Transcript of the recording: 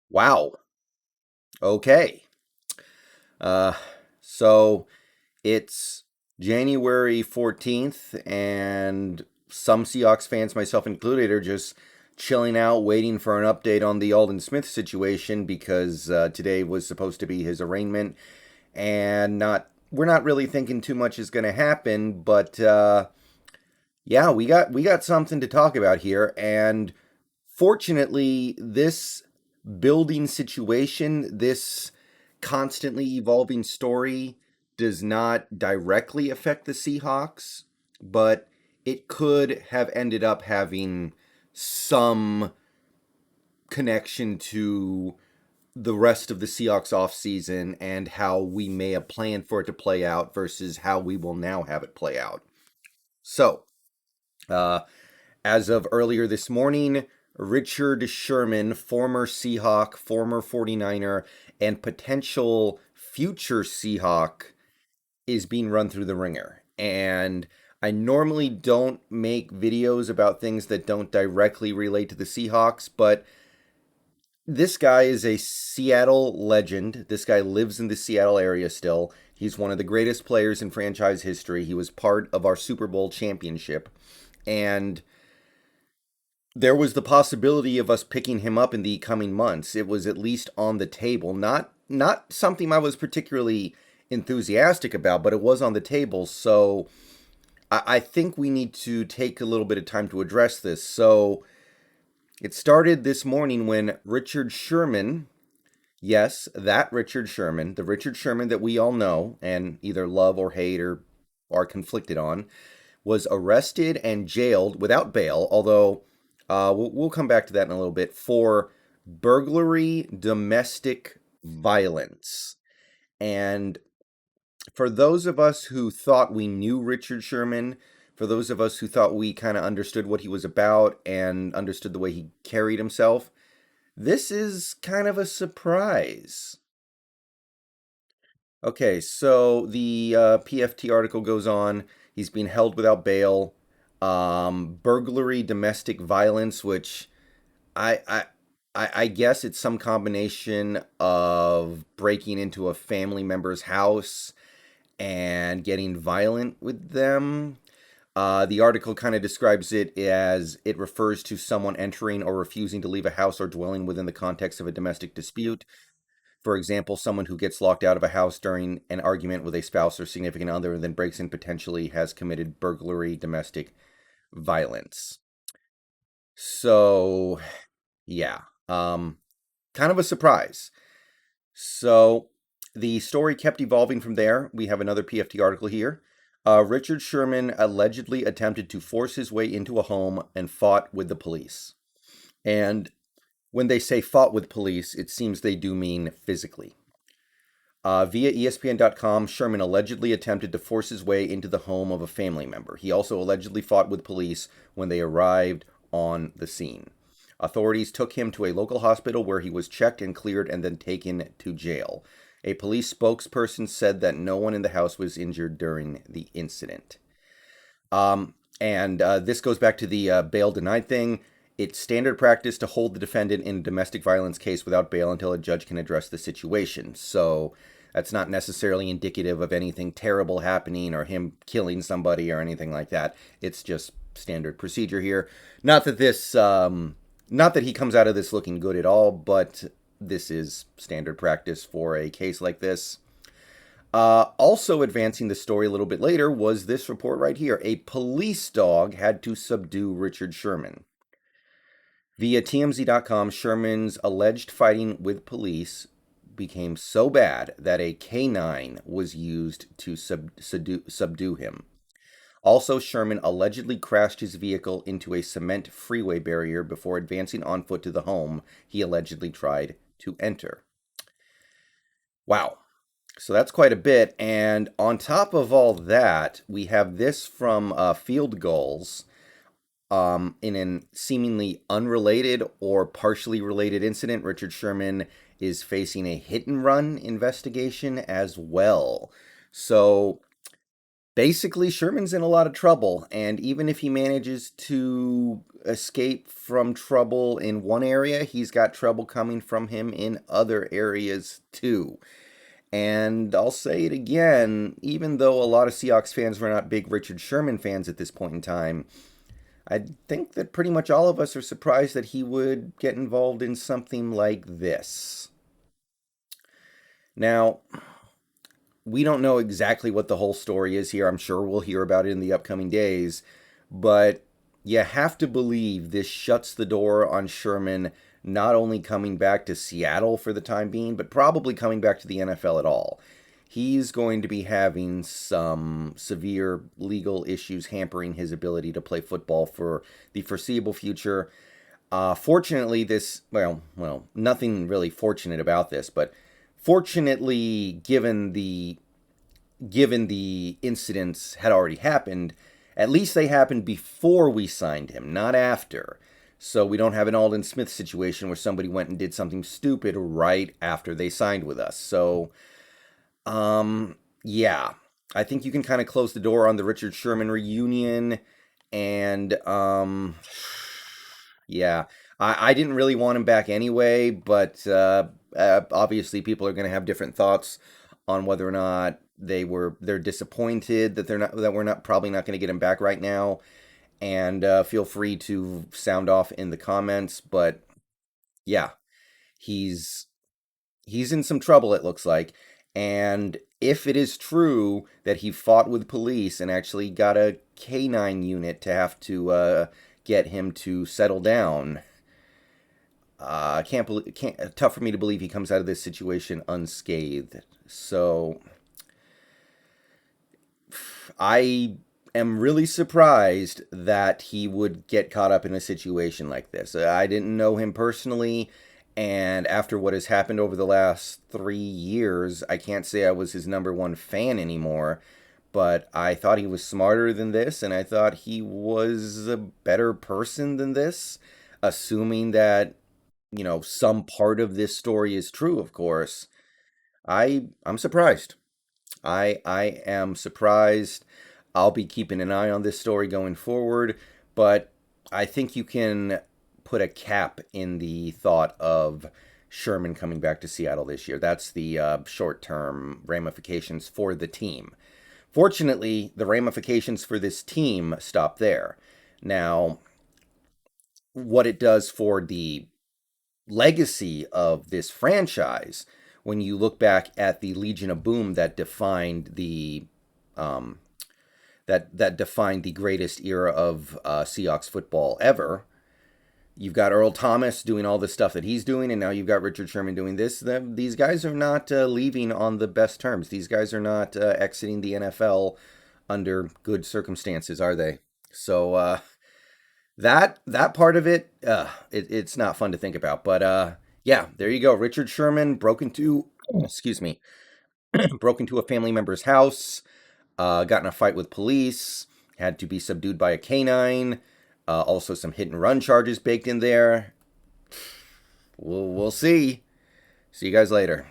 Wow. Okay. Uh, so it's January 14th, and some Seahawks fans, myself included, are just chilling out, waiting for an update on the Alden Smith situation because today was supposed to be his arraignment, and not we're not really thinking too much is going to happen, but yeah, we got something to talk about here, and fortunately, this building situation, this constantly evolving story does not directly affect the Seahawks, but it could have ended up having some connection to the rest of the Seahawks offseason and how we may have planned for it to play out versus how we will now have it play out. So, uh, as of earlier this morning, Richard Sherman, former Seahawk, former 49er, and potential future Seahawk, is being run through the ringer. And I normally don't make videos about things that don't directly relate to the Seahawks, but this guy is a Seattle legend. This guy lives in the Seattle area still. He's one of the greatest players in franchise history. He was part of our Super Bowl championship. And there was the possibility of us picking him up in the coming months. It was at least on the table. Not something I was particularly enthusiastic about, but it was on the table. So I think we need to take a little bit of time to address this. So it started this morning when Richard Sherman, yes, that Richard Sherman, the Richard Sherman that we all know and either love or hate or are conflicted on, was arrested and jailed without bail, although we'll come back to that in a little bit, for burglary, domestic violence. And for those of us who thought we knew Richard Sherman, for those of us who thought we kind of understood what he was about and understood the way he carried himself, this is kind of a surprise. Okay, so the PFT article goes on. He's being held without bail. Burglary, domestic violence, which I, I I guess it's some combination of breaking into a family member's house and getting violent with them. The article kind of describes it as it refers to someone entering or refusing to leave a house or dwelling within the context of a domestic dispute. For example, someone who gets locked out of a house during an argument with a spouse or significant other and then breaks in potentially has committed burglary, domestic violence. So, yeah, kind of a surprise. So, the story kept evolving from there. We have another PFT article here. Richard Sherman allegedly attempted to force his way into a home and fought with the police. And when they say fought with police, it seems they do mean physically. Via ESPN.com, Sherman allegedly attempted to force his way into the home of a family member. He also allegedly fought with police when they arrived on the scene. Authorities took him to a local hospital where he was checked and cleared and then taken to jail. A police spokesperson said that no one in the house was injured during the incident. And this goes back to the bail denied thing. It's standard practice to hold the defendant in a domestic violence case without bail until a judge can address the situation. So that's not necessarily indicative of anything terrible happening or him killing somebody or anything like that. It's just standard procedure here. Not that this, not that he comes out of this looking good at all, but this is standard practice for a case like this. Also advancing the story a little bit later was this report right here. A police dog had to subdue Richard Sherman. Via TMZ.com, Sherman's alleged fighting with police became so bad that a canine was used to subdue him. Also, Sherman allegedly crashed his vehicle into a cement freeway barrier before advancing on foot to the home he allegedly tried to enter. Wow. So that's quite a bit. And on top of all that, we have this from Field Goals in a seemingly unrelated or partially related incident. Richard Sherman is facing a hit and run investigation as well. So Basically, Sherman's in a lot of trouble, and even if he manages to escape from trouble in one area, he's got trouble coming from him in other areas too. And I'll say it again, even though a lot of Seahawks fans were not big Richard Sherman fans at this point in time, I think that pretty much all of us are surprised that he would get involved in something like this. Now, we don't know exactly what the whole story is here. I'm sure we'll hear about it in the upcoming days. But you have to believe this shuts the door on Sherman not only coming back to Seattle for the time being, but probably coming back to the NFL at all. He's going to be having some severe legal issues hampering his ability to play football for the foreseeable future. Fortunately, nothing really fortunate about this, but fortunately, given the incidents had already happened, at least they happened before we signed him, not after. So we don't have an Alden Smith situation where somebody went and did something stupid right after they signed with us. So, yeah, I think you can kind of close the door on the Richard Sherman reunion, and yeah, I didn't really want him back anyway, but obviously people are going to have different thoughts on whether or not they're disappointed that we're not probably not going to get him back right now, and feel free to sound off in the comments. But yeah, he's he's in some trouble, it looks like. And if it is true that he fought with police and actually got a canine unit to have to get him to settle down, I can't believe, can't, tough for me to believe he comes out of this situation unscathed. So I am really surprised that he would get caught up in a situation like this. I didn't know him personally, and after what has happened over the last 3 years, I can't say I was his number one fan anymore. But I thought he was smarter than this, and I thought he was a better person than this, assuming that, some part of this story is true, of course. I'm surprised. I am surprised. I'll be keeping an eye on this story going forward, but I think you can put a cap in the thought of Sherman coming back to Seattle this year. That's the short-term ramifications for the team. Fortunately, the ramifications for this team stop there. Now, what it does for the legacy of this franchise, when you look back at the Legion of Boom that defined the um, that defined the greatest era of Seahawks football ever. You've got Earl Thomas doing all the stuff that he's doing, and now you've got Richard Sherman doing this. These guys are not leaving on the best terms. These guys are not exiting the NFL under good circumstances, are they? So that part of it's not fun to think about. But yeah, there you go. Richard Sherman broke into, excuse me, broke into a family member's house, got in a fight with police, had to be subdued by a canine. Also, some hit and run charges baked in there. We'll see. See you guys later.